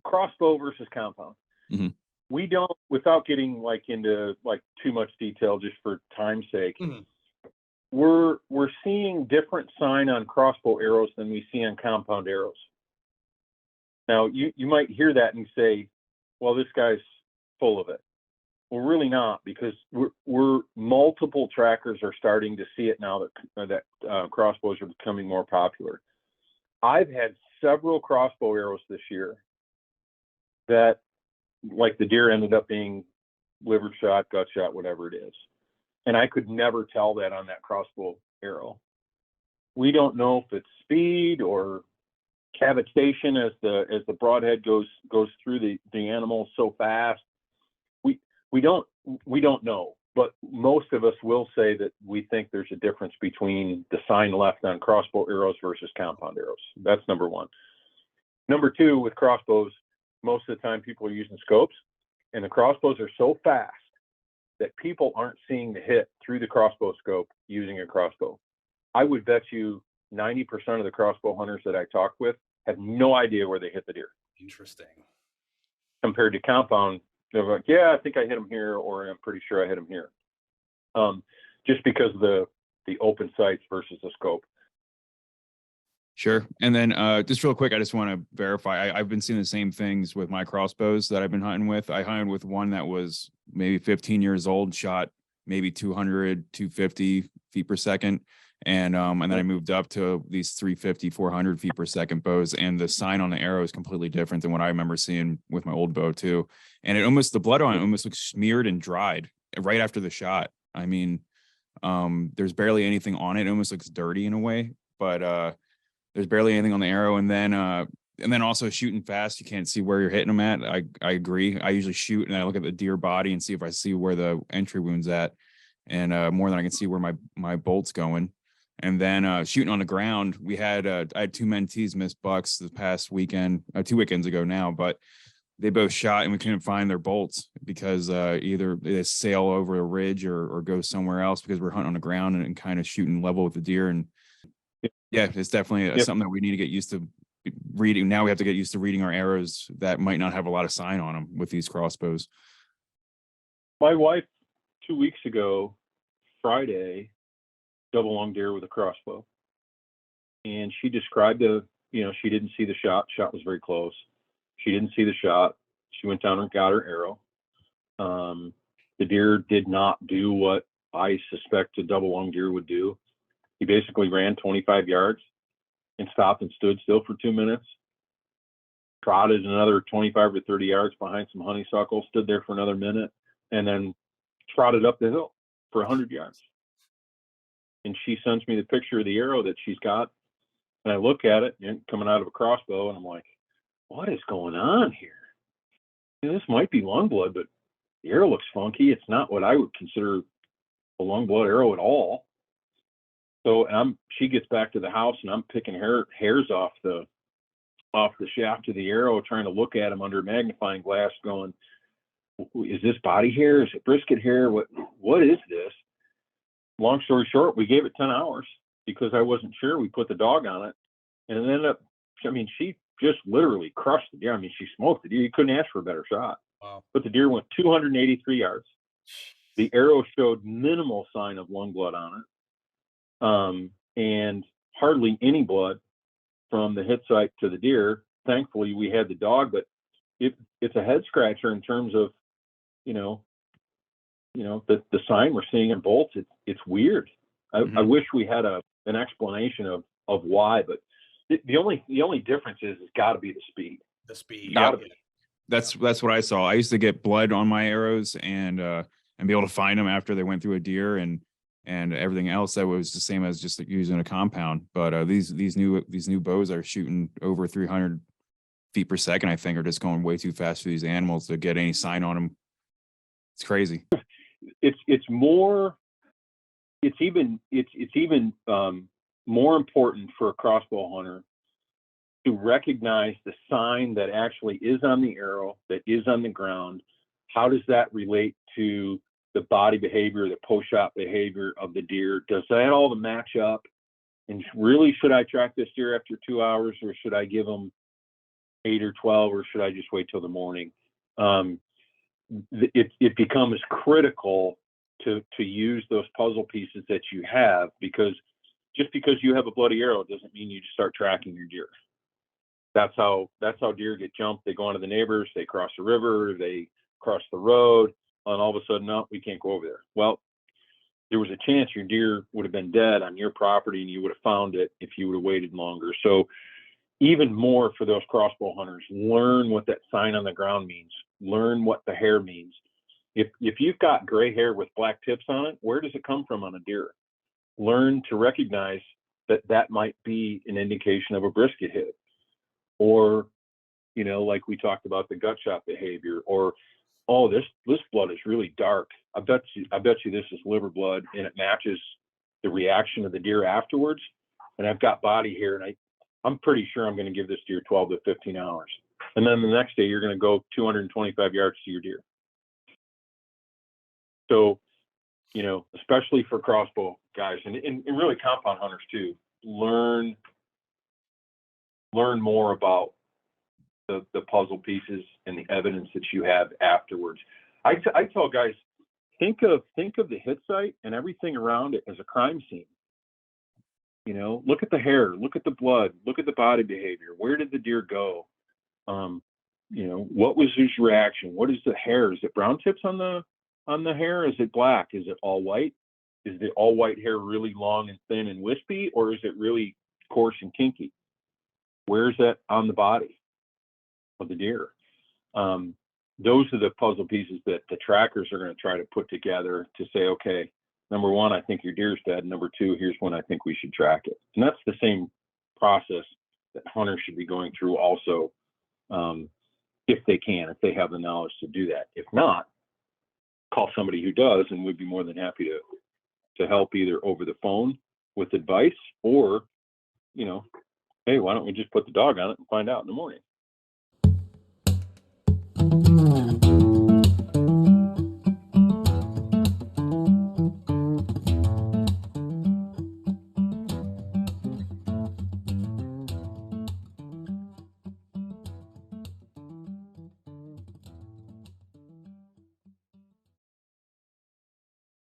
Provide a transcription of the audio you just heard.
crossbow versus compound. Mm-hmm. We don't, without getting like into like too much detail, just for time's sake, Mm-hmm. we're seeing different sign on crossbow arrows than we see on compound arrows. Now, you might hear that and say, well, this guy's full of it. Well, really not, because we're multiple trackers are starting to see it now that crossbows are becoming more popular. I've had several crossbow arrows this year that, like, the deer ended up being liver shot, gut shot, whatever it is. And I could never tell that on that crossbow arrow. We don't know if it's speed or cavitation as the broadhead goes through the animal so fast. We don't know, but most of us will say that we think there's a difference between the sign left on crossbow arrows versus compound arrows. That's number one. Number two, with crossbows, most of the time people are using scopes, and the crossbows are so fast that people aren't seeing the hit through the crossbow scope using a crossbow. I would bet you 90% of the crossbow hunters that I talk with have no idea where they hit the deer. Interesting. Compared to compound, they're like, yeah, I think I hit him here, or I'm pretty sure I hit him here. Just because of the open sights versus the scope. Sure. And then just real quick, I just want to verify. I've been seeing the same things with my crossbows that I've been hunting with. I hunted with one that was maybe 15 years old, shot maybe 200, 250 feet per second. And then I moved up to these 350, 400 feet per second bows. And the sign on the arrow is completely different than what I remember seeing with my old bow too. And the blood on it almost looks smeared and dried right after the shot. I mean, there's barely anything on it. It almost looks dirty in a way, but there's barely anything on the arrow. And then also shooting fast, you can't see where you're hitting them at. I agree. I usually shoot and I look at the deer body and see if I see where the entry wound's at, and more than I can see where my bolt's going. And then shooting on the ground, I had two mentees miss bucks this past weekend, 2 weekends ago now, but they both shot and we couldn't find their bolts because either they sail over a ridge or go somewhere else, because we're hunting on the ground and kind of shooting level with the deer. And yeah, it's definitely something that we need to get used to reading. Now we have to get used to reading our arrows that might not have a lot of sign on them with these crossbows. My wife, 2 weeks ago, Friday, double long deer with a crossbow. And she described she didn't see the shot. Shot was very close. She didn't see the shot. She went down and got her arrow. The deer did not do what I suspect a double long deer would do. He basically ran 25 yards and stopped and stood still for 2 minutes, trotted another 25 or 30 yards behind some honeysuckle, stood there for another minute, and then trotted up the hill for 100 yards. And she sends me the picture of the arrow that she's got, and I look at it, and coming out of a crossbow, and I'm like, what is going on here? This might be long blood, but the arrow looks funky. It's not what I would consider a long blood arrow at all. So she gets back to the house, and I'm picking hairs off the shaft of the arrow, trying to look at them under a magnifying glass, going, is this body hair? Is it brisket hair? What is this? Long story short, we gave it 10 hours because I wasn't sure. We put the dog on it, and it ended up, she just literally crushed the deer. She smoked the deer. You couldn't ask for a better shot. Wow. But the deer went 283 yards. The arrow showed minimal sign of lung blood on it. And hardly any blood from the hit site to the deer. Thankfully, we had the dog, but it's a head scratcher in terms of, the sign we're seeing in bolts. It's weird. I wish we had an explanation of why, but the only difference is it's got to be the speed. The speed. Gotta be. That's what I saw. I used to get blood on my arrows and be able to find them after they went through a deer and everything else that was the same as just using a compound. But these new bows are shooting over 300 feet per second, I think, are just going way too fast for these animals to get any sign on them. It's crazy. It's even more important for a crossbow hunter to recognize the sign that actually is on the arrow, that is on the ground. How does that relate to the body behavior, the post-shot behavior of the deer? Does that all match up? And really, should I track this deer after 2 hours, or should I give them 8 or 12, or should I just wait till the morning? It becomes critical to use those puzzle pieces that you have, because just because you have a bloody arrow doesn't mean you just start tracking your deer. That's how deer get jumped. They go onto the neighbors, they cross the river, they cross the road, and all of a sudden, no, we can't go over there. Well, there was a chance your deer would have been dead on your property and you would have found it if you would have waited longer. So even more for those crossbow hunters, learn what that sign on the ground means. Learn what the hair means. If you've got gray hair with black tips on it, where does it come from on a deer? Learn to recognize that might be an indication of a brisket hit, or, like we talked about, the gut shot behavior, or, oh, this blood is really dark. I bet you this is liver blood, and it matches the reaction of the deer afterwards. And I've got body here, and I'm pretty sure I'm going to give this deer 12 to 15 hours. And then the next day, you're going to go 225 yards to your deer. So, especially for crossbow guys, and really compound hunters too, learn more about the puzzle pieces and the evidence that you have afterwards. I tell guys, think of the hit site and everything around it as a crime scene. Look at the hair, look at the blood, look at the body behavior. Where did the deer go? What was his reaction? What is the hair? Is it brown tips on the hair? Is it black? Is it all white? Is the all white hair really long and thin and wispy, or is it really coarse and kinky? Where's that on the body of the deer? Those are the puzzle pieces that the trackers are going to try to put together to say, okay, number one, I think your deer's dead. Number two, here's when I think we should track it. And that's the same process that hunters should be going through also, if they can, if they have the knowledge to do that. If not, call somebody who does, and we'd be more than happy to help either over the phone with advice, or, hey, why don't we just put the dog on it and find out in the morning?